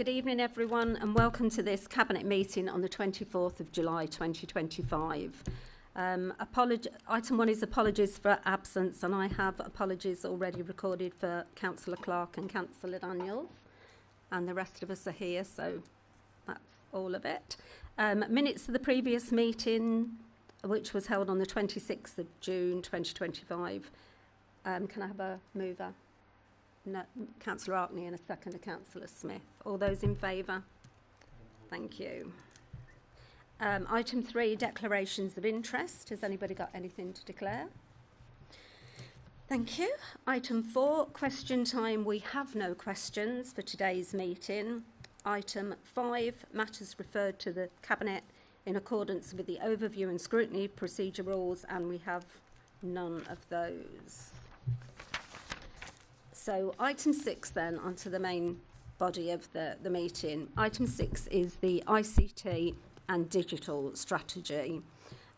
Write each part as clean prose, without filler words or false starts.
Good evening, everyone, and welcome to this Cabinet meeting on the 24th of July 2025. Item 1 is apologies for absence, and I have apologies already recorded for Councillor Clark and Councillor Daniels, and the rest of us are here, so that's all of it. Minutes of the previous meeting, which was held on the 26th of June 2025. Can I have a mover? No, Councillor Arkney and a second, Councillor Smith. All those in favour? Thank you. Item 3, declarations of interest. Has anybody got anything to declare? Thank you. Item 4, question time. We have no questions for today's meeting. Item 5, matters referred to the Cabinet in accordance with the overview and scrutiny procedure rules, and we have none of those. So item 6 then, onto the main body of the meeting. Item 6 is the ICT and digital strategy.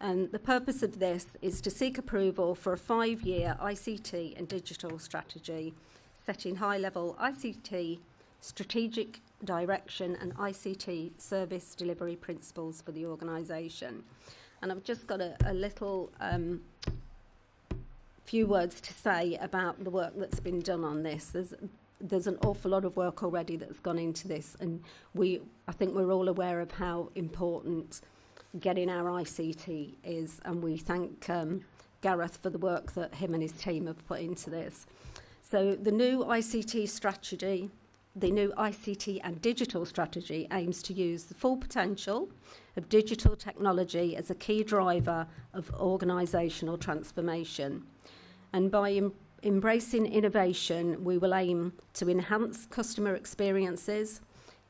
And the purpose of this is to seek approval for a 5-year ICT and digital strategy, setting high-level ICT strategic direction and ICT service delivery principles for the organisation. And I've just got a little few words to say about the work that's been done on this. There's an awful lot of work already that's gone into this, and I think we're all aware of how important getting our ICT is, and we thank Gareth for the work that him and his team have put into this. So the new ICT strategy, the new ICT and digital strategy, aims to use the full potential of digital technology as a key driver of organisational transformation. And by embracing innovation, we will aim to enhance customer experiences,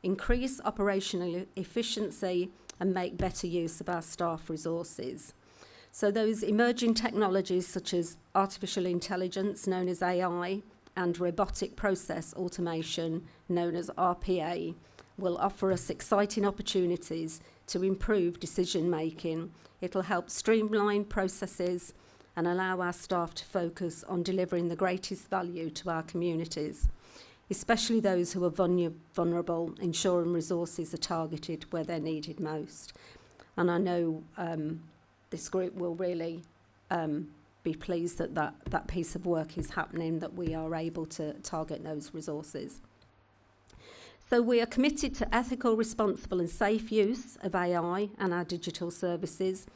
increase operational efficiency, and make better use of our staff resources. So those emerging technologies such as artificial intelligence, known as AI, and robotic process automation, known as RPA, will offer us exciting opportunities to improve decision making. It'll help streamline processes and allow our staff to focus on delivering the greatest value to our communities, especially those who are vulnerable, ensuring resources are targeted where they're needed most. And I know this group will really be pleased that piece of work is happening, that we are able to target those resources. So we are committed to ethical, responsible and safe use of AI and our digital services.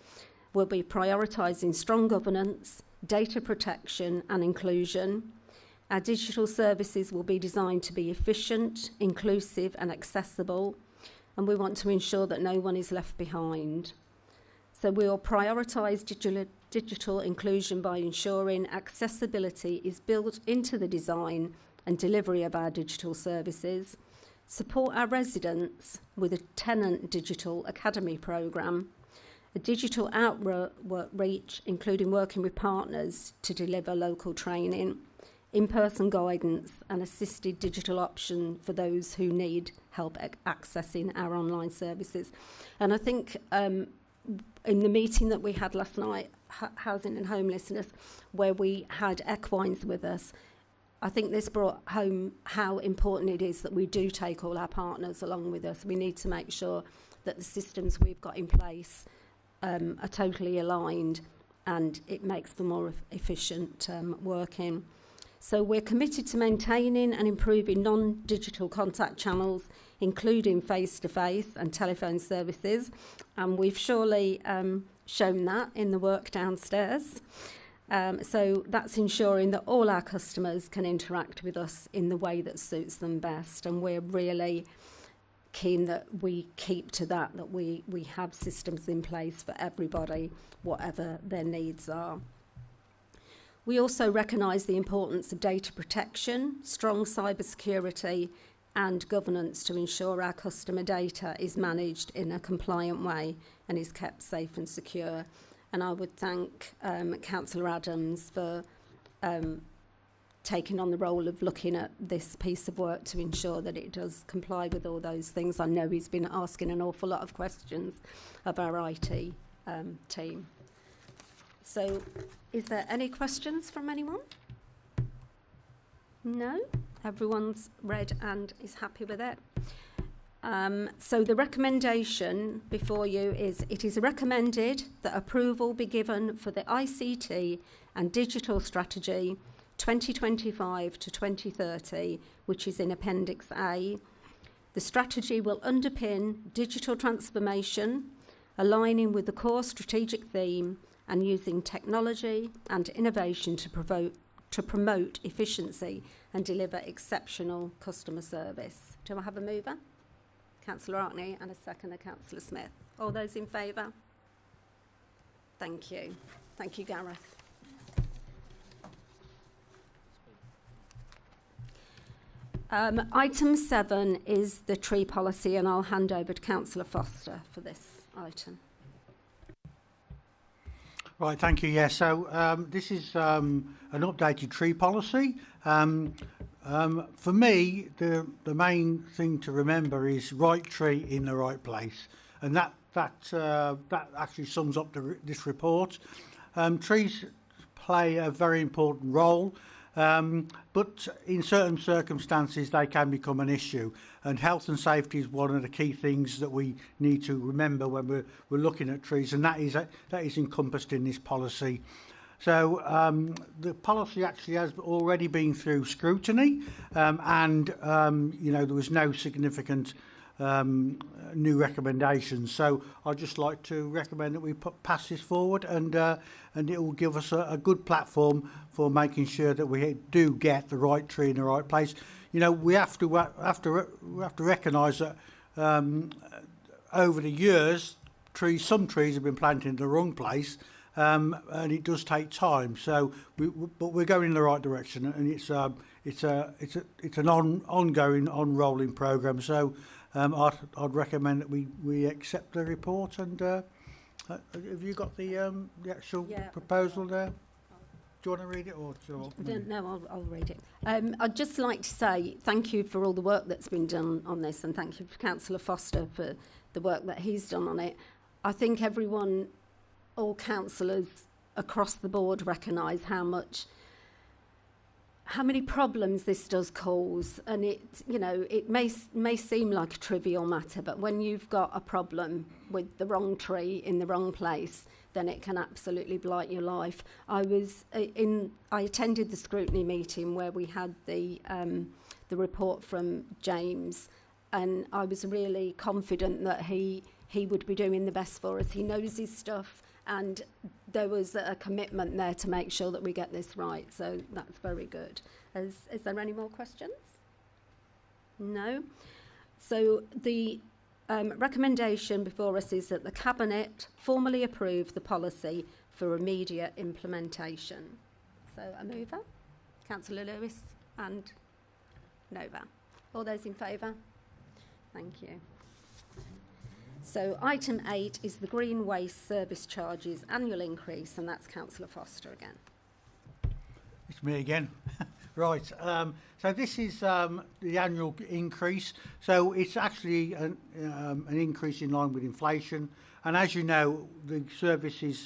We'll be prioritising strong governance, data protection and inclusion. Our digital services will be designed to be efficient, inclusive and accessible, and we want to ensure that no one is left behind. So we will prioritise digital inclusion by ensuring accessibility is built into the design and delivery of our digital services, support our residents with a tenant digital academy programme, a digital outreach, including working with partners to deliver local training, in-person guidance and assisted digital option for those who need help accessing our online services. And I think in the meeting that we had last night, Housing and Homelessness, where we had equines with us, I think this brought home how important it is that we do take all our partners along with us. We need to make sure that the systems we've got in place are totally aligned and it makes for more efficient working. So we're committed to maintaining and improving non-digital contact channels, including face-to-face and telephone services, and we've surely shown that in the work downstairs. So that's ensuring that all our customers can interact with us in the way that suits them best, and we're really keen that we keep to that we have systems in place for everybody, whatever their needs are. We also recognise the importance of data protection, strong cybersecurity and governance to ensure our customer data is managed in a compliant way and is kept safe and secure. And I would thank Councillor Adams for taking on the role of looking at this piece of work to ensure that it does comply with all those things. I know he's been asking an awful lot of questions of our IT team. So is there any questions from anyone? No? Everyone's read and is happy with it. So the recommendation before you is, it is recommended that approval be given for the ICT and digital strategy 2025 to 2030, which is in Appendix A. The strategy will underpin digital transformation, aligning with the core strategic theme and using technology and innovation to promote efficiency and deliver exceptional customer service. Do I have a mover? Councillor Arkney, and a seconder, Councillor Smith. All those in favour? Thank you. Thank you, Gareth. Item 7 is the tree policy, and I'll hand over to Councillor Foster for this item. Right, thank you. Yeah, so this is an updated tree policy. For me, the main thing to remember is right tree in the right place, and that actually sums up this report. Trees play a very important role, but in certain circumstances they can become an issue, and health and safety is one of the key things that we need to remember when we're looking at trees, and that is encompassed in this policy. So the policy actually has already been through scrutiny, and there was no significant new recommendations. So I'd just like to recommend that we pass this forward, and it will give us a good platform for making sure that we do get the right tree in the right place. We have to recognise that over the years, some trees have been planted in the wrong place. And it does take time. So, but we're going in the right direction, and it's an ongoing, rolling programme. So, I'd recommend that we accept the report. And have you got the actual proposal there? Do you want to read it, or No, I'll read it. I'd just like to say thank you for all the work that's been done on this, and thank you for Councillor Foster for the work that he's done on it. I think all councillors across the board recognise how many problems this does cause, and it may seem like a trivial matter, but when you've got a problem with the wrong tree in the wrong place, then it can absolutely blight your life. I attended the scrutiny meeting where we had the report from James, and I was really confident that he would be doing the best for us. He knows his stuff. And there was a commitment there to make sure that we get this right. So that's very good. Is there any more questions? No? So the recommendation before us is that the Cabinet formally approve the policy for immediate implementation. So a mover, Councillor Lewis and Nova. All those in favour? Thank you. So item 8 is the Green Waste Service Charges annual increase, and that's Councillor Foster again. It's me again. Right. So this is the annual increase. So it's actually an increase in line with inflation. And as you know, the service is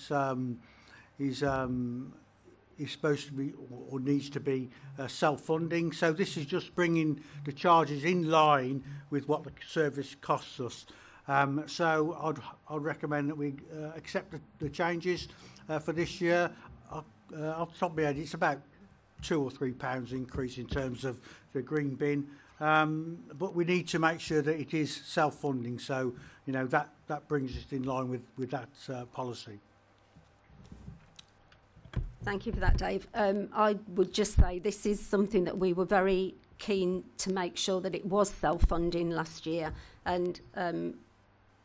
supposed to be or needs to be self-funding. So this is just bringing the charges in line with what the service costs us. So I'd recommend that we accept the changes for this year. Off the top of my head, it's about £2 or £3 increase in terms of the green bin, but we need to make sure that it is self-funding. So that brings us in line with that policy. Thank you for that, Dave. I would just say this is something that we were very keen to make sure that it was self-funding last year, and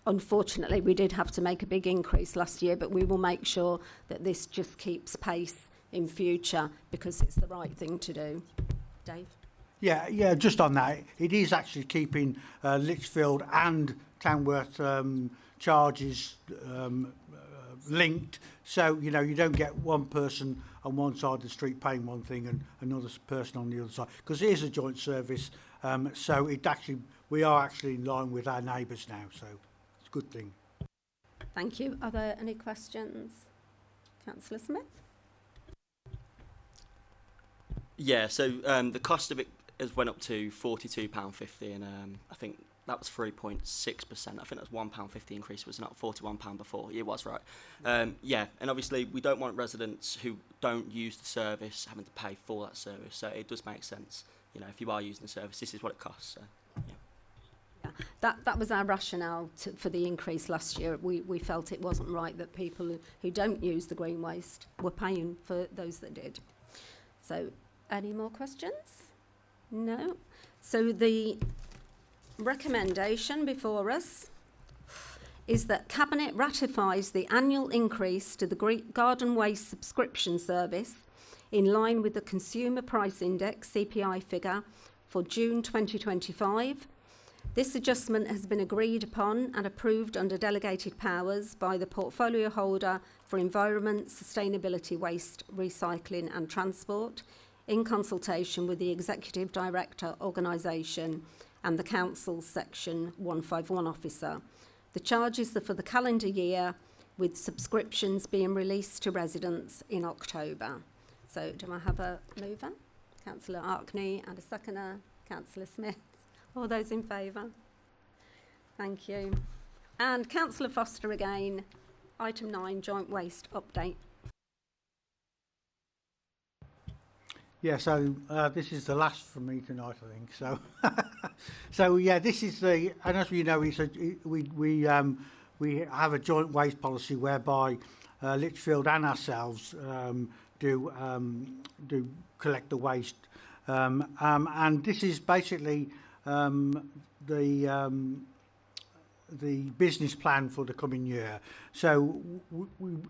unfortunately, we did have to make a big increase last year, but we will make sure that this just keeps pace in future because it's the right thing to do. Dave? Yeah, just on that, it is actually keeping Lichfield and Tamworth charges linked, so you don't get one person on one side of the street paying one thing and another person on the other side, because it is a joint service. So we are actually in line with our neighbours now, so it's a good thing. Thank you. Are there any questions? Councillor Smith? Yeah, so the cost of it has went up to £42.50, and I think that was 3.6%. I think that was £1.50 increase, was not £41 before. It was right. Yeah, and obviously we don't want residents who don't use the service having to pay for that service. So it does make sense. You know, if you are using the service, this is what it costs. So, yeah. That was our rationale for the increase last year. We felt it wasn't right that people who don't use the green waste were paying for those that did. So, any more questions? No. So the recommendation before us is that Cabinet ratifies the annual increase to the garden waste subscription service in line with the Consumer Price Index CPI figure for June 2025. This adjustment has been agreed upon and approved under delegated powers by the portfolio holder for Environment, Sustainability, Waste, Recycling and Transport, in consultation with the Executive Director Organisation and the Council's Section 151 officer. The charges are for the calendar year, with subscriptions being released to residents in October. So do I have a mover? Councillor Arkney, and a seconder, Councillor Smith. All those in favour? Thank you. And Councillor Foster again, item 9, joint waste update. Yeah, so this is the last from me tonight, I think. So, so yeah, this is the, and as you know, we have a joint waste policy whereby Lichfield and ourselves do collect the waste, and this is basically the business plan for the coming year. So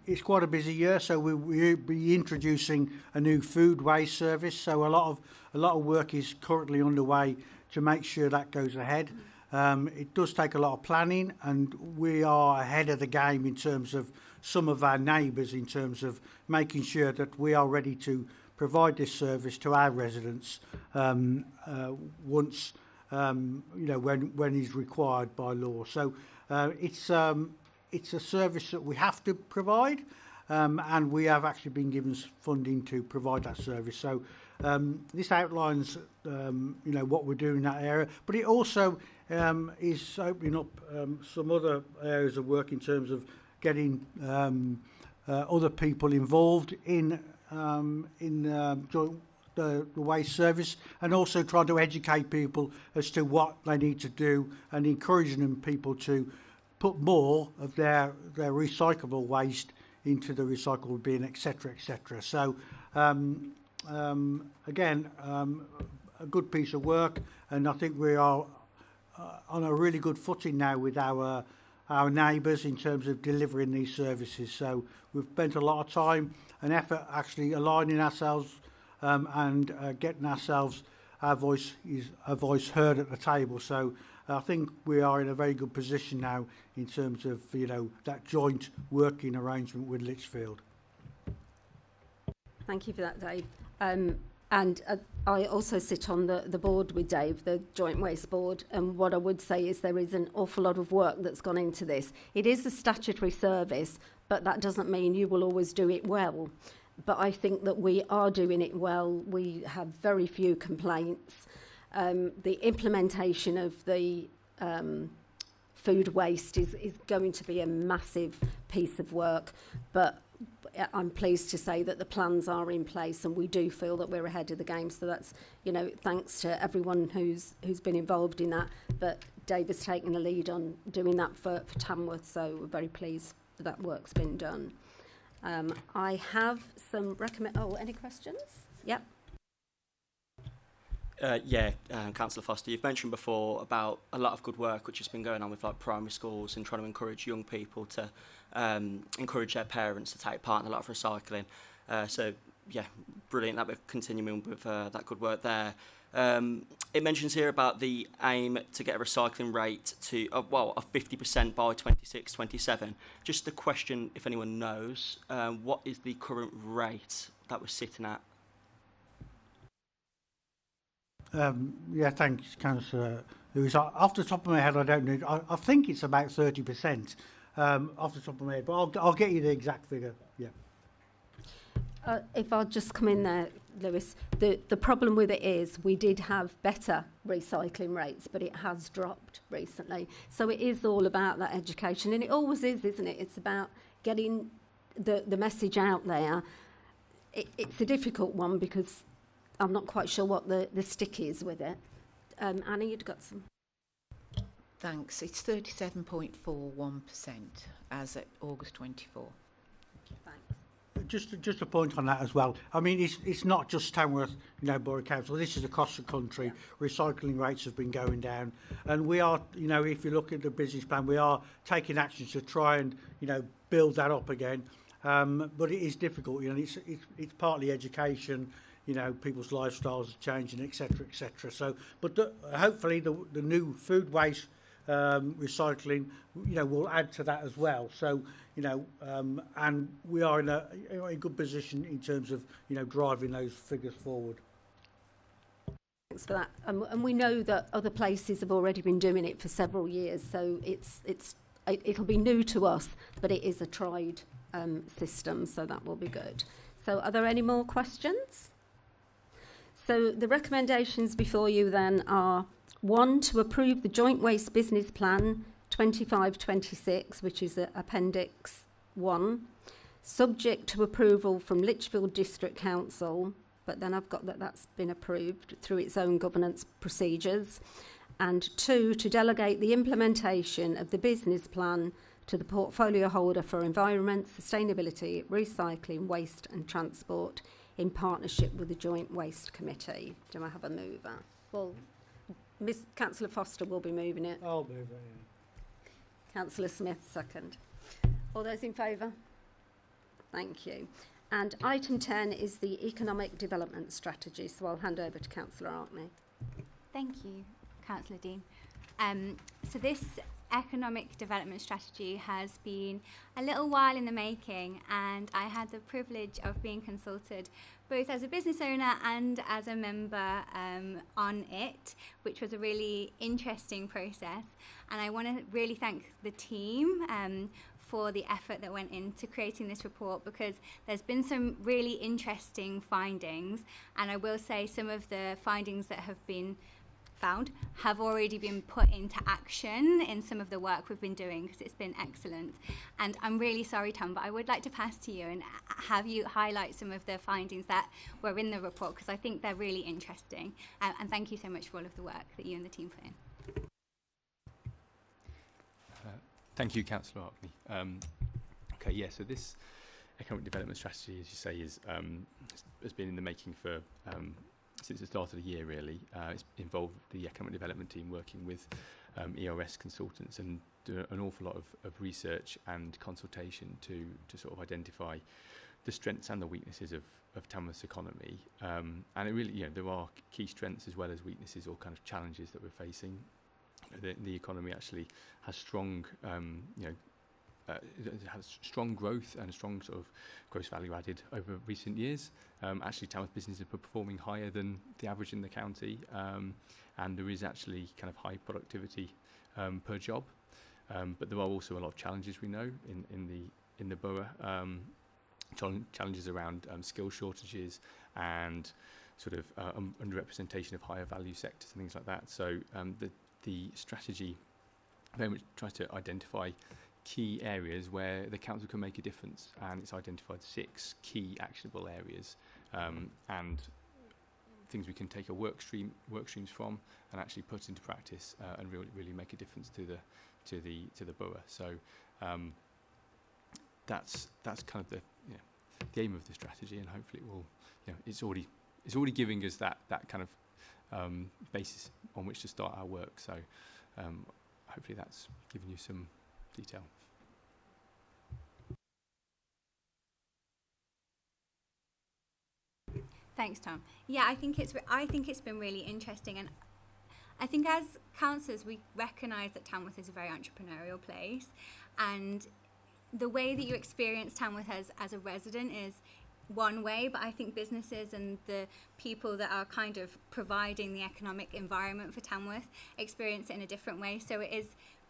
it's quite a busy year, so we'll be introducing a new food waste service. So a lot of work is currently underway to make sure that goes ahead. It does take a lot of planning, and we are ahead of the game in terms of some of our neighbours, in terms of making sure that we are ready to provide this service to our residents once when is required by law. So it's a service that we have to provide, and we have actually been given funding to provide that service. So this outlines what we're doing in that area, but it also is opening up some other areas of work in terms of getting other people involved in joint the waste service, and also trying to educate people as to what they need to do, and encouraging them people to put more of their recyclable waste into the recyclable bin, etc., etc. So again, a good piece of work, and I think we are on a really good footing now with our neighbours in terms of delivering these services. So we've spent a lot of time and effort actually aligning ourselves and getting our voice heard at the table. So I think we are in a very good position now in terms of that joint working arrangement with Lichfield. Thank you for that, Dave. And I also sit on the board with Dave, the Joint Waste Board, and what I would say is there is an awful lot of work that's gone into this. It is a statutory service, but that doesn't mean you will always do it well. But I think that we are doing it well. We have very few complaints. The implementation of the food waste is going to be a massive piece of work, but I'm pleased to say that the plans are in place, and we do feel that we're ahead of the game. So that's, thanks to everyone who's been involved in that. But Dave has taken the lead on doing that for Tamworth, so we're very pleased that work's been done. I have some any questions? Yep. Councillor Foster, you've mentioned before about a lot of good work which has been going on with primary schools and trying to encourage young people to encourage their parents to take part in a lot of recycling. Brilliant that we're continuing with that good work there. It mentions here about the aim to get a recycling rate to of 50% by 26-27. Just a question, if anyone knows, what is the current rate that we're sitting at? Thanks, Councillor Lewis. Off the top of my head, I don't know. I think it's about 30% off the top of my head, but I'll get you the exact figure. Yeah. If I'll just come in there, Lewis. The problem with it is we did have better recycling rates, but it has dropped recently. So it is all about that education, and it always is, isn't it? It's about getting the message out there. It's a difficult one because I'm not quite sure what the stick is with it. Annie, you'd got some. Thanks. It's 37.41% as at August 24. Thanks. Just a point on that as well. I mean, it's not just Tamworth, Borough Council. This is across the country. Yeah. Recycling rates have been going down, and we are, if you look at the business plan, we are taking actions to try and, build that up again. But it is difficult. It's partly education. People's lifestyles are changing, etc., etc. So, but hopefully the new food waste recycling, will add to that as well. So, and we are in a good position in terms of, driving those figures forward. Thanks for that. And we know that other places have already been doing it for several years. So it'll be new to us, but it is a tried system. So that will be good. So are there any more questions? So the recommendations before you then are 1, to approve the Joint Waste Business Plan 25-26, which is Appendix 1, subject to approval from Lichfield District Council, but then I've got that's been approved through its own governance procedures, and 2, to delegate the implementation of the business plan to the portfolio holder for environment, sustainability, recycling, waste and transport, in partnership with the Joint Waste Committee. Do I have a mover? Well, Councillor Foster will be moving it. I'll move it, yeah. Councillor Smith, second. All those in favour? Thank you. And item 10 is the Economic Development Strategy, so I'll hand over to Councillor Arkney. Thank you, Councillor Dean. So this economic development strategy has been a little while in the making, and I had the privilege of being consulted both as a business owner and as a member on it, which was a really interesting process. And I want to really thank the team for the effort that went into creating this report, because there's been some really interesting findings, and I will say some of the findings that have been found have already been put into action in some of the work we've been doing, because it's been excellent. And I'm really sorry, Tom, but I would like to pass to you and have you highlight some of the findings that were in the report, because I think they're really interesting. And thank you so much for all of the work that you and the team put in. Thank you, Councillor Arkney. Okay, yeah, so this economic development strategy, as you say, has been in the making for since the start of the year, really. It's involved the economic development team working with ERS consultants and do an awful lot of research and consultation to sort of identify the strengths and the weaknesses of Tamworth's economy. And it really, there are key strengths as well as weaknesses or kind of challenges that we're facing. The economy actually has strong, it has strong growth and a strong sort of gross value added over recent years. Actually, Tamworth businesses are performing higher than the average in the county, and there is actually kind of high productivity per job. But there are also a lot of challenges, we know, in the borough. Challenges around skill shortages and sort of underrepresentation of higher value sectors and things like that. So the strategy very much tries to identify key areas where the council can make a difference, and it's identified 6 key actionable areas and things we can take work streams from and actually put into practice and really make a difference to the borough. So that's kind of the aim of the strategy, and hopefully it will, it's already giving us that kind of basis on which to start our work. So hopefully that's given you some detail. Thanks, Tom. Yeah, I think it's been really interesting, and I think as councillors we recognise that Tamworth is a very entrepreneurial place, and the way that you experience Tamworth as a resident is one way, but I think businesses and the people that are kind of providing the economic environment for Tamworth experience it in a different way. So it is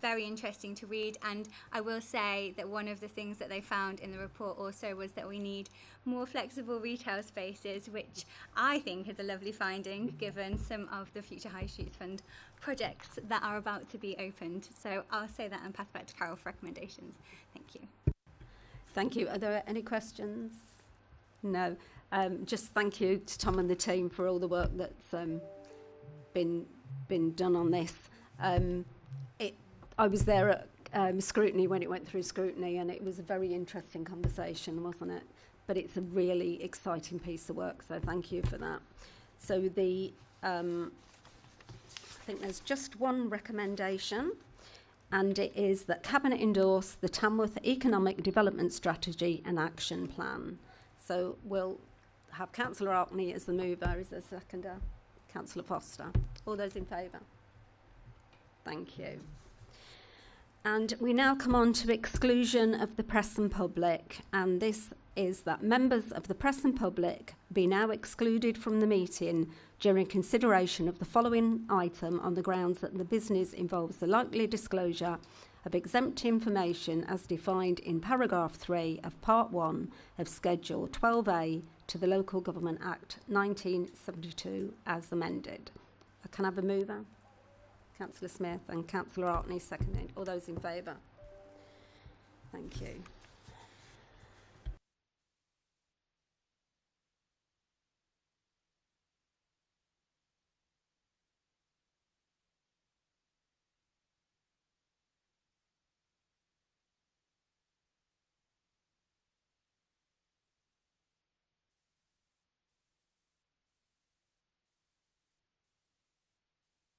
very interesting to read. And I will say that one of the things that they found in the report also was that we need more flexible retail spaces, which I think is a lovely finding given some of the Future High Streets Fund projects that are about to be opened. So I'll say that and pass back to Carol for recommendations. Thank you. Thank you. Are there any questions? No. Just thank you to Tom and the team for all the work that's been done on this. I was there at scrutiny when it went through scrutiny, and it was a very interesting conversation, wasn't it? But it's a really exciting piece of work, so thank you for that. So I think there's just one recommendation, and it is that Cabinet endorse the Tamworth Economic Development Strategy and Action Plan. So we'll have Councillor Arkney as the mover. Is there a seconder? Councillor Foster. All those in favour? Thank you. And we now come on to exclusion of the press and public, and this is that members of the press and public be now excluded from the meeting during consideration of the following item on the grounds that the business involves the likely disclosure of exempt information as defined in paragraph 3 of part 1 of Schedule 12A to the Local Government Act 1972 as amended. Can I have a mover? Councillor Smith and Councillor Arkney seconding. All those in favour? Thank you.